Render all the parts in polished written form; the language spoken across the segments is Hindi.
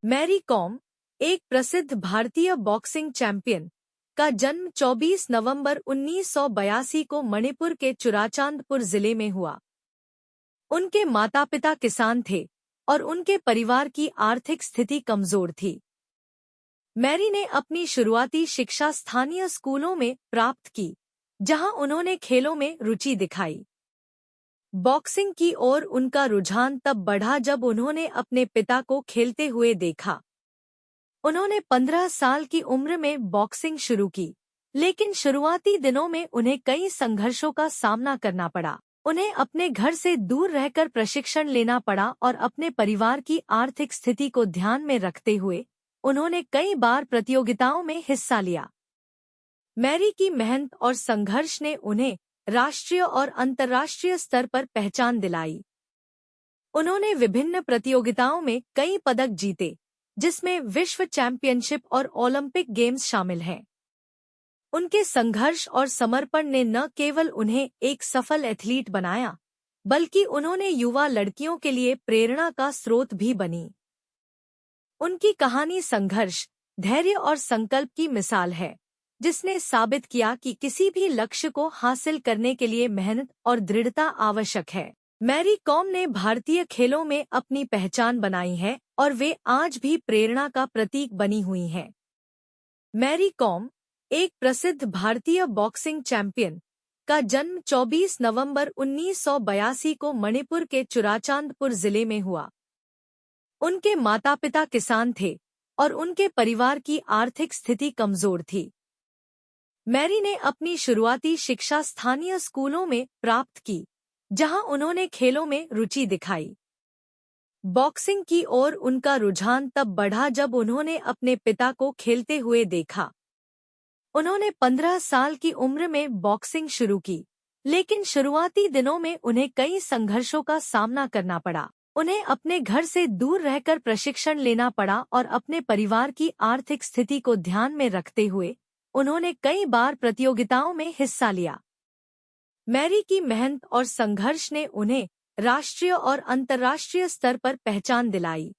मैरी कॉम, एक प्रसिद्ध भारतीय बॉक्सिंग चैंपियन, का जन्म 24 नवंबर 1982 को मणिपुर के चुराचांदपुर जिले में हुआ। उनके माता-पिता किसान थे और उनके परिवार की आर्थिक स्थिति कमजोर थी। मैरी ने अपनी शुरुआती शिक्षा स्थानीय स्कूलों में प्राप्त की, जहां उन्होंने खेलों में रुचि दिखाई। बॉक्सिंग की ओर उनका रुझान तब बढ़ा जब उन्होंने अपने पिता को खेलते हुए देखा। उन्होंने 15 साल की उम्र में बॉक्सिंग शुरू की, लेकिन शुरुआती दिनों में उन्हें कई संघर्षों का सामना करना पड़ा। उन्हें अपने घर से दूर रहकर प्रशिक्षण लेना पड़ा और अपने परिवार की आर्थिक स्थिति को ध्यान में रखते हुए उन्होंने कई बार प्रतियोगिताओं में हिस्सा लिया। मैरी की मेहनत और संघर्ष ने उन्हें राष्ट्रीय और अंतर्राष्ट्रीय स्तर पर पहचान दिलाई। उन्होंने विभिन्न प्रतियोगिताओं में कई पदक जीते, जिसमें विश्व चैंपियनशिप और ओलंपिक गेम्स शामिल हैं। उनके संघर्ष और समर्पण ने न केवल उन्हें एक सफल एथलीट बनाया, बल्कि उन्होंने युवा लड़कियों के लिए प्रेरणा का स्रोत भी बनी। उनकी कहानी संघर्ष, धैर्य और संकल्प की मिसाल है, जिसने साबित किया कि किसी भी लक्ष्य को हासिल करने के लिए मेहनत और दृढ़ता आवश्यक है। मैरी कॉम ने भारतीय खेलों में अपनी पहचान बनाई है और वे आज भी प्रेरणा का प्रतीक बनी हुई हैं। मैरी कॉम, एक प्रसिद्ध भारतीय बॉक्सिंग चैंपियन, का जन्म 24 नवंबर 1982 को मणिपुर के चुराचांदपुर जिले में हुआ। उनके माता-पिता किसान थे और उनके परिवार की आर्थिक स्थिति कमजोर थी। मैरी ने अपनी शुरुआती शिक्षा स्थानीय स्कूलों में प्राप्त की, जहां उन्होंने खेलों में रुचि दिखाई। बॉक्सिंग की ओर उनका रुझान तब बढ़ा जब उन्होंने अपने पिता को खेलते हुए देखा। उन्होंने 15 साल की उम्र में बॉक्सिंग शुरू की, लेकिन शुरुआती दिनों में उन्हें कई संघर्षों का सामना करना पड़ा। उन्हें अपने घर से दूर रहकर प्रशिक्षण लेना पड़ा और अपने परिवार की आर्थिक स्थिति को ध्यान में रखते हुए उन्होंने कई बार प्रतियोगिताओं में हिस्सा लिया। मैरी की मेहनत और संघर्ष ने उन्हें राष्ट्रीय और अंतर्राष्ट्रीय स्तर पर पहचान दिलाई।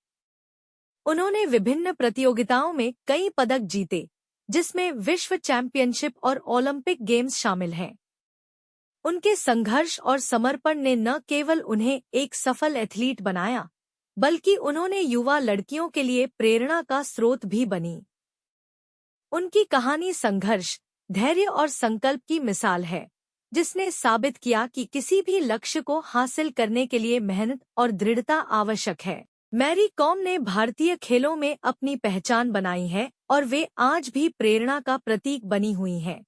उन्होंने विभिन्न प्रतियोगिताओं में कई पदक जीते, जिसमें विश्व चैंपियनशिप और ओलंपिक गेम्स शामिल हैं। उनके संघर्ष और समर्पण ने न केवल उन्हें एक सफल एथलीट बनाया, बल्कि उन्होंने युवा लड़कियों के लिए प्रेरणा का स्रोत भी बनी। उनकी कहानी संघर्ष, धैर्य और संकल्प की मिसाल है, जिसने साबित किया कि किसी भी लक्ष्य को हासिल करने के लिए मेहनत और दृढ़ता आवश्यक है। मैरी कॉम ने भारतीय खेलों में अपनी पहचान बनाई है और वे आज भी प्रेरणा का प्रतीक बनी हुई हैं।